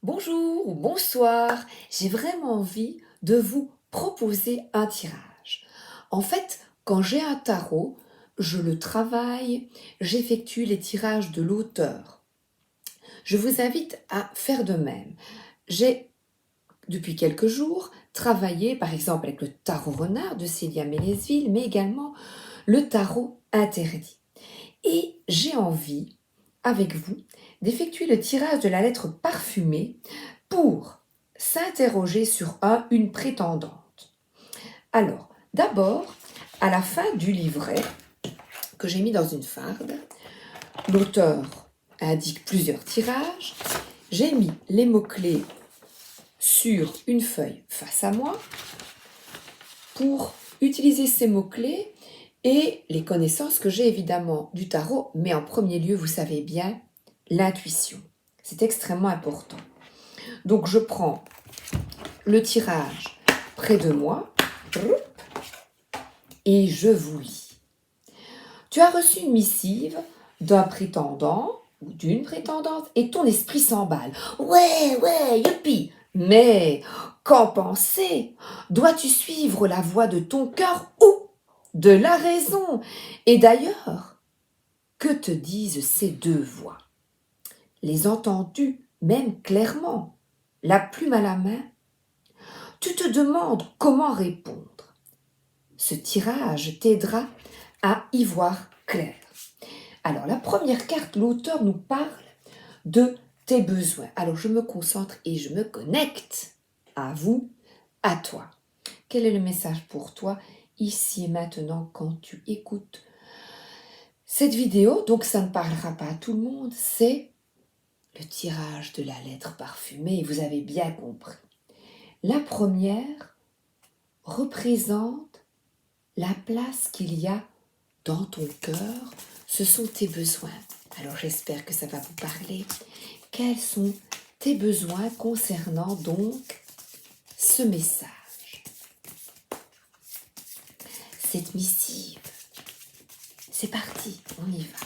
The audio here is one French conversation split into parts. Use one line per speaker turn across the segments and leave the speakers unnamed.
Bonjour ou bonsoir, j'ai vraiment envie de vous proposer un tirage. En fait, quand j'ai un tarot, je le travaille, j'effectue les tirages de l'auteur. Je vous invite à faire de même. J'ai, depuis quelques jours, travaillé par exemple avec le tarot renard de Célia Mélesville, mais également le tarot interdit. Et j'ai envie, avec vous, d'effectuer le tirage de la lettre parfumée pour s'interroger sur une prétendante. Alors, d'abord, à la fin du livret que j'ai mis dans une farde, l'auteur indique plusieurs tirages. J'ai mis les mots-clés sur une feuille face à moi pour utiliser ces mots-clés et les connaissances que j'ai évidemment du tarot, mais en premier lieu, vous savez bien, l'intuition. C'est extrêmement important. Donc je prends le tirage près de moi et je vous lis. Tu as reçu une missive d'un prétendant ou d'une prétendante et ton esprit s'emballe. Ouais, youpi! Mais qu'en penser? Dois-tu suivre la voie de ton cœur ou de la raison? Et d'ailleurs, que te disent ces deux voix? Les entends-tu même clairement, la plume à la main? Tu te demandes comment répondre. Ce tirage t'aidera à y voir clair. Alors, la première carte, l'auteur nous parle de tes besoins. Alors, je me concentre et je me connecte à vous, à toi. Quel est le message pour toi, ici et maintenant, quand tu écoutes cette vidéo? Donc, ça ne parlera pas à tout le monde, c'est le tirage de la lettre parfumée, vous avez bien compris. La première représente la place qu'il y a dans ton cœur, ce sont tes besoins. Alors j'espère que ça va vous parler. Quels sont tes besoins concernant donc ce message, cette missive? C'est parti, on y va.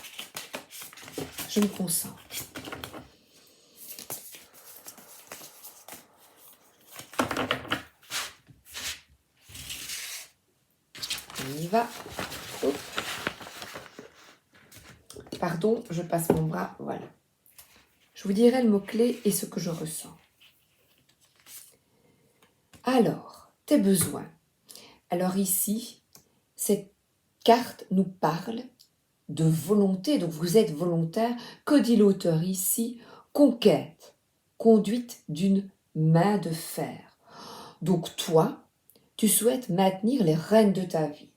Je me concentre. On y va. Hop. Pardon, je passe mon bras, voilà. Je vous dirai le mot-clé et ce que je ressens. Alors, tes besoins. Alors ici, cette carte nous parle de volonté, donc vous êtes volontaire. Que dit l'auteur ici? Conquête, conduite d'une main de fer. Donc toi, tu souhaites maintenir les rênes de ta vie.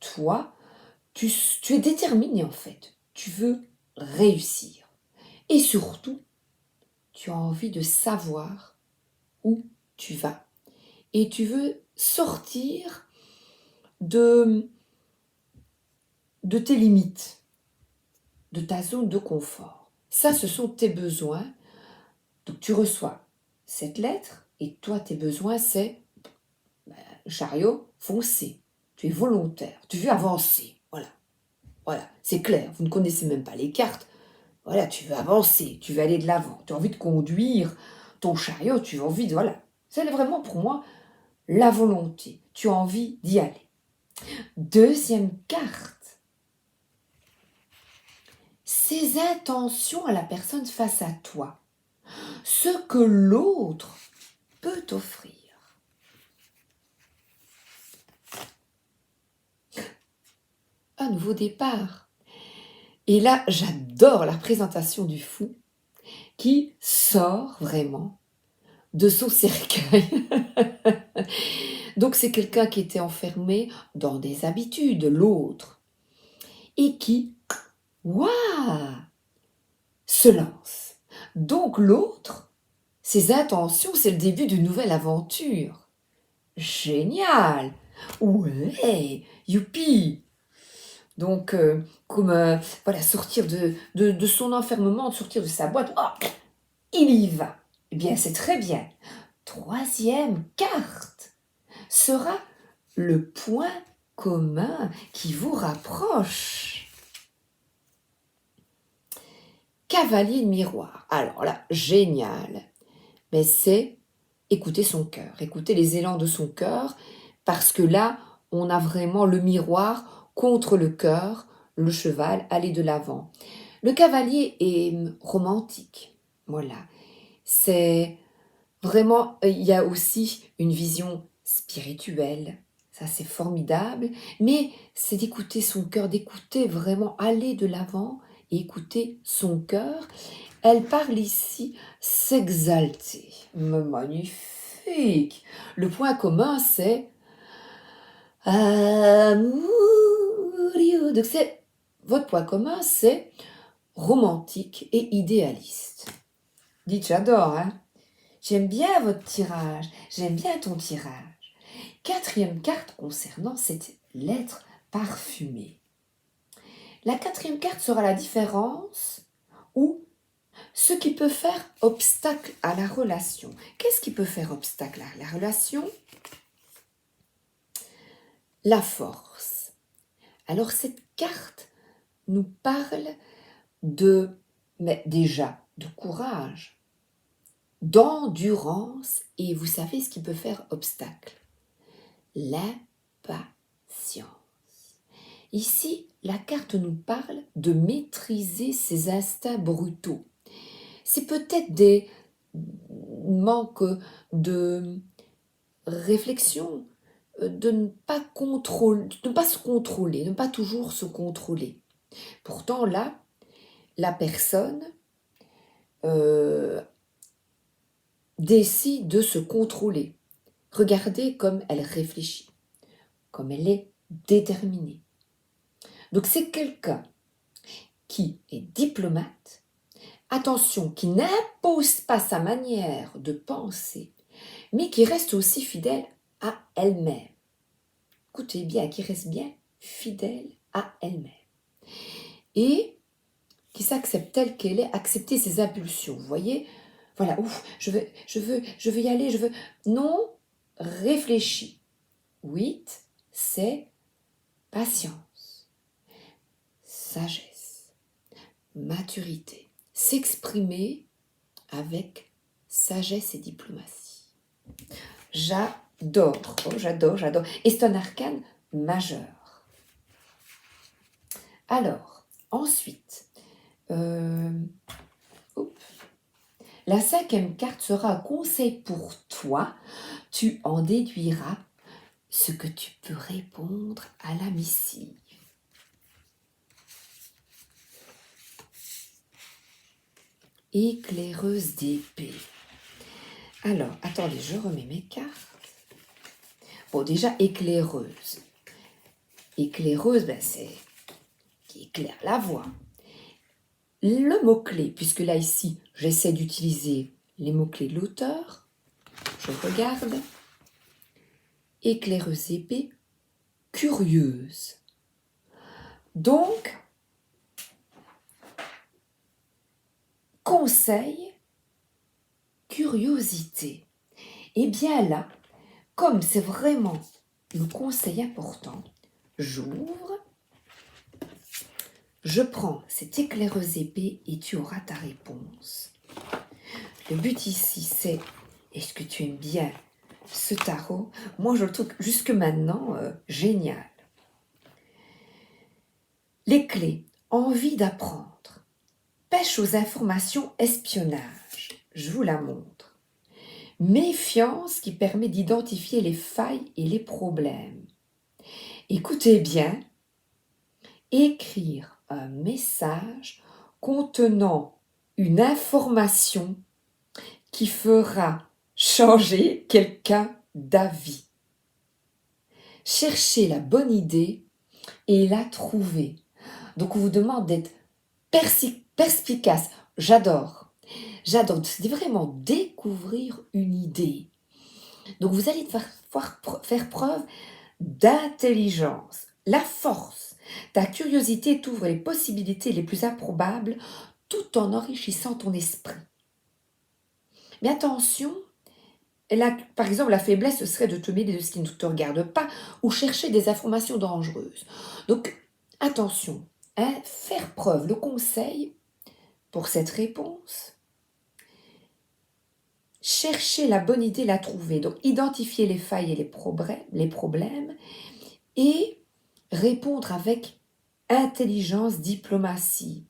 Toi, tu es déterminé en fait. Tu veux réussir. Et surtout, tu as envie de savoir où tu vas. Et tu veux sortir de tes limites, de ta zone de confort. Ça, ce sont tes besoins. Donc tu reçois cette lettre et toi, tes besoins, c'est chariot, foncer. Tu es volontaire, tu veux avancer. Voilà, c'est clair. Vous ne connaissez même pas les cartes. Voilà, tu veux avancer, tu veux aller de l'avant. Tu as envie de conduire ton chariot, tu as envie de... Voilà, c'est vraiment pour moi la volonté. Tu as envie d'y aller. Deuxième carte. Ses intentions à la personne face à toi. Ce que l'autre peut t'offrir. Un nouveau départ. Et là, j'adore la présentation du fou qui sort vraiment de son cercueil. Donc c'est quelqu'un qui était enfermé dans des habitudes, l'autre, et qui, waouh, se lance. Donc l'autre, ses intentions, c'est le début d'une nouvelle aventure. Génial! Ouais, youpi! Donc, voilà, sortir de son enfermement, sortir de sa boîte, oh, il y va. Eh bien, c'est très bien. Troisième carte sera le point commun qui vous rapproche. Cavalier de miroir. Alors là, génial. Mais c'est écouter son cœur, écouter les élans de son cœur, parce que là, on a vraiment le miroir contre le cœur, le cheval, aller de l'avant. Le cavalier est romantique, voilà. C'est vraiment, il y a aussi une vision spirituelle, ça c'est formidable, mais c'est d'écouter son cœur, d'écouter vraiment aller de l'avant et écouter son cœur. Elle parle ici s'exalter. Magnifique. Le point commun, c'est amoureux. Donc c'est votre point commun, c'est romantique et idéaliste. Dites, j'adore, hein. J'aime bien votre tirage. J'aime bien ton tirage. Quatrième carte concernant cette lettre parfumée. La quatrième carte sera la différence ou ce qui peut faire obstacle à la relation. Qu'est-ce qui peut faire obstacle à la relation? La force. Alors cette carte nous parle mais déjà, de courage, d'endurance, et vous savez ce qui peut faire obstacle? L'impatience. Ici, la carte nous parle de maîtriser ses instincts brutaux. C'est peut-être des manques de réflexion, de ne pas se contrôler, de ne pas toujours se contrôler. Pourtant, là, la personne décide de se contrôler. Regardez comme elle réfléchit, comme elle est déterminée. Donc c'est quelqu'un qui est diplomate, attention, qui n'impose pas sa manière de penser, mais qui reste aussi fidèle à elle-même. Écoutez bien, qui reste bien fidèle à elle-même. Et qui s'accepte telle qu'elle est, accepter ses impulsions. Vous voyez, voilà, ouf, je veux y aller, je veux. Non, réfléchis. 8, c'est patience, sagesse, maturité. S'exprimer avec sagesse et diplomatie. J'adore, oh, j'adore. Et c'est un arcane majeur. Alors, ensuite, la cinquième carte sera un conseil pour toi. Tu en déduiras ce que tu peux répondre à la missive. Éclaireuse d'épée. Alors, attendez, je remets mes cartes. Bon, déjà, éclaireuse. Éclaireuse, c'est qui éclaire la voie. Le mot-clé, puisque là, ici, j'essaie d'utiliser les mots-clés de l'auteur. Je regarde. Éclaireuse épée, curieuse. Donc, conseil, curiosité. Et bien là, comme c'est vraiment le conseil important, j'ouvre, je prends cette éclaireuse épée et tu auras ta réponse. Le but ici, c'est, est-ce que tu aimes bien ce tarot? Moi, je le trouve jusque maintenant génial. Les clés, envie d'apprendre. Pêche aux informations, espionnage. Je vous la montre. Méfiance qui permet d'identifier les failles et les problèmes. Écoutez bien. Écrire un message contenant une information qui fera changer quelqu'un d'avis. Chercher la bonne idée et la trouver. Donc on vous demande d'être perspicace. J'adore. C'est vraiment découvrir une idée. Donc vous allez devoir faire preuve d'intelligence. La force. Ta curiosité t'ouvre les possibilités les plus improbables tout en enrichissant ton esprit. Mais attention, par exemple, la faiblesse serait de te mêler de ce qui ne te regarde pas ou chercher des informations dangereuses. Donc, attention, faire preuve, le conseil pour cette réponse, chercher la bonne idée, la trouver. Donc, identifier les failles et les problèmes et répondre avec intelligence, diplomatie.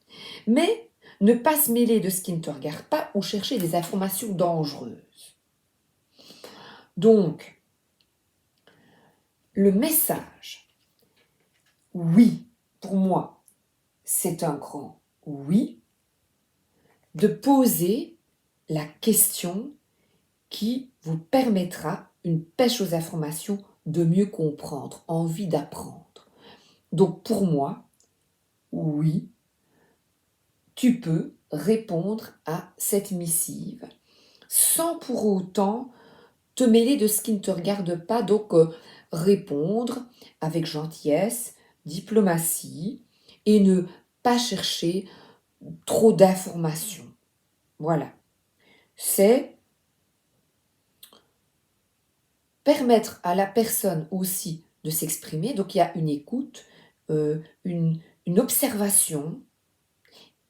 Mais ne pas se mêler de ce qui ne te regarde pas ou chercher des informations dangereuses. Donc, le message, oui, pour moi, c'est un grand oui, de poser la question qui vous permettra, une pêche aux informations, de mieux comprendre, envie d'apprendre. Donc pour moi, oui, tu peux répondre à cette missive sans pour autant te mêler de ce qui ne te regarde pas, donc répondre avec gentillesse, diplomatie et ne pas chercher trop d'informations. Voilà. C'est permettre à la personne aussi de s'exprimer. Donc il y a une écoute, une observation.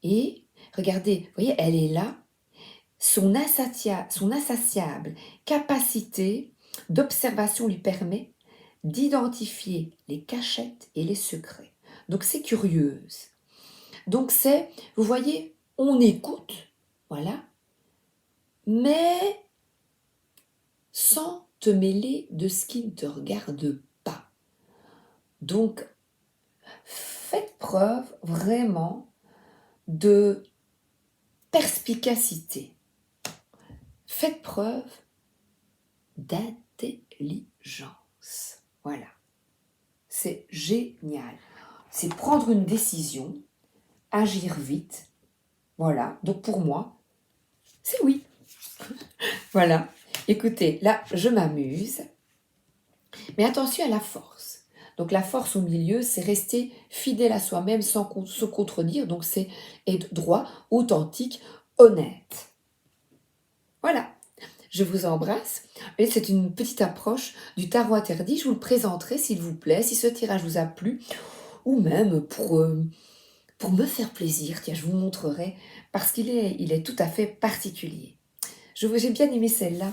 Et regardez, vous voyez, elle est là. Son insatiable capacité d'observation lui permet d'identifier les cachettes et les secrets. Donc c'est curieuse. Donc c'est, vous voyez, on écoute, voilà, mais sans te mêler de ce qui ne te regarde pas. Donc, faites preuve vraiment de perspicacité. Faites preuve d'intelligence. Voilà. C'est génial. C'est prendre une décision, agir vite. Voilà. Donc pour moi, c'est oui. Voilà. Écoutez, là, je m'amuse. Mais attention à la force. Donc la force au milieu, c'est rester fidèle à soi-même sans se contredire. Donc c'est être droit, authentique, honnête. Voilà. Je vous embrasse. Et c'est une petite approche du tarot interdit. Je vous le présenterai s'il vous plaît, si ce tirage vous a plu. Ou même pour me faire plaisir. Tiens, je vous montrerai parce qu'il est tout à fait particulier. J'ai bien aimé celle-là.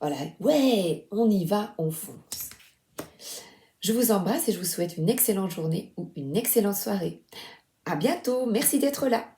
Voilà, ouais, on y va, on fonce. Je vous embrasse et je vous souhaite une excellente journée ou une excellente soirée. À bientôt, merci d'être là.